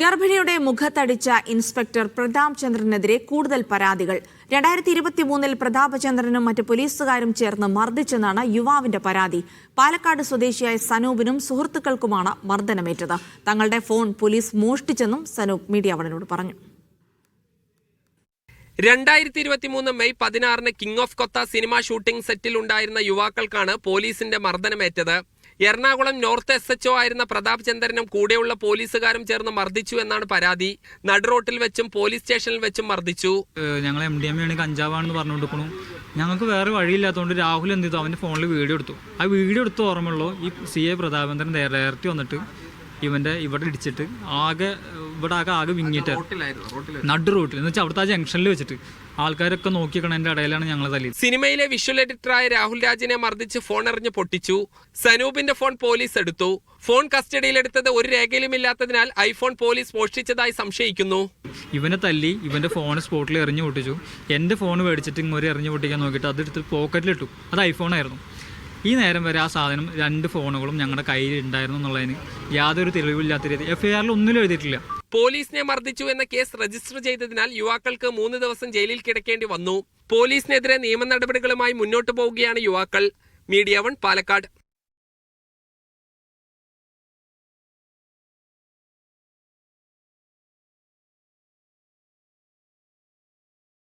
ഗർഭിണിയുടെ മുഖത്തടിച്ച inspector Pratap ചന്ദ്രനെതിരെ കൂടുതൽ പരാതികൾ. 2023 പ്രതാപചന്ദ്രനും മറ്റ് പോലീസുകാരും ചേർന്ന് മർദ്ദിച്ചെന്നാണ് യുവാവിന്റെ പരാതി. പാലക്കാട് സ്വദേശിയായ സനൂപിനും സുഹൃത്തുക്കൾക്കുമാണ് മർദ്ദനമേറ്റത്. തങ്ങളുടെ ഫോൺ പോലീസ് മോഷ്ടിച്ചെന്നും സനൂപ് മീഡിയ വണിനോട് പറഞ്ഞു. 2023 May 16 King of Kotha cinema shooting സെറ്റിൽ ഉണ്ടായിരുന്ന യുവാക്കൾക്കാണ് പോലീസിന്റെ മർദ്ദനമേറ്റത്. എറണാകുളം നോർത്ത് SHO ആയിരുന്ന പ്രതാപ് ചന്ദ്രനും കൂടെയുള്ള പോലീസുകാരും ചേർന്ന് മർദ്ദിച്ചു എന്നാണ് പരാതി. നടുറോട്ടിൽ വെച്ചും പോലീസ് സ്റ്റേഷനിൽ വെച്ചും മർദ്ദിച്ചു. ഞങ്ങൾ MDMA ആണ്, കഞ്ചാവാണെന്ന് പറഞ്ഞുകൊടുക്കണു. ഞങ്ങൾക്ക് വേറെ വഴിയില്ലാത്തതുകൊണ്ട് രാഹുൽ എന്ത് ചെയ്തു, അവൻ്റെ ഫോണിൽ വീഡിയോ എടുത്തു. ആ വീഡിയോ എടുത്ത് ഓർമ്മയുള്ളൂ ഈ CA പ്രതാപചന്ദ്രൻ ഡയറക്റ്റ് വന്നിട്ട് ഇവിടെ ഇടിച്ചിട്ട് ആകെ വിങ്ങിയിട്ട് നടു റോട്ടിൽ എന്ന് വെച്ചാൽ അവിടുത്തെ ആ ജംഗ്ഷനിൽ വെച്ചിട്ട് ആൾക്കാരൊക്കെ നോക്കിക്കണതിന്റെ ഇടയിലാണ് ഞങ്ങൾ തല്ലി. സിനിമയിലെ വിഷ്വൽ എഡിറ്ററായ രാഹുൽ രാജിനെ മർദ്ദിച്ച് ഫോൺ എറിഞ്ഞ് പൊട്ടിച്ചു. സനൂപിന്റെ ഫോൺ പോലീസ് എടുത്തു. ഫോൺ കസ്റ്റഡിയിലെടുത്തത് ഒരു രേഖയിലുമില്ലാത്തതിനാൽ ഐഫോൺ പോലീസ് മോഷ്ടിച്ചതായി സംശയിക്കുന്നു. ഇവനെ തല്ലി ഇവന്റെ ഫോൺ സ്പോട്ടിൽ എറിഞ്ഞു പൊട്ടിച്ചു. എന്റെ ഫോൺ മേടിച്ചിട്ട് ഇങ്ങോട്ട് എറിഞ്ഞു പൊട്ടിക്കാൻ നോക്കിയിട്ട് അതെടുത്ത് പോക്കറ്റിലിട്ടു. അത് ഐഫോൺ ആയിരുന്നു. ഈ നേരം വരെ ആ സാധനം 2 ഫോണുകളും ഞങ്ങളുടെ കയ്യിൽ ഉണ്ടായിരുന്നു എന്നുള്ളതിന് യാതൊരു തെളിവില്ലാത്ത രീതി FIR ഒന്നിലും എഴുതിയിട്ടില്ല. പോലീസിനെ മർദ്ദിച്ചു എന്ന കേസ് രജിസ്റ്റർ ചെയ്തതിനാൽ യുവാക്കൾക്ക് 3 ദിവസം ജയിലിൽ കിടക്കേണ്ടി വന്നു. പോലീസിനെതിരെ നിയമ നടപടികളുമായി മുന്നോട്ടു പോവുകയാണ് യുവാക്കൾ. മീഡിയ 1 പാലക്കാട്.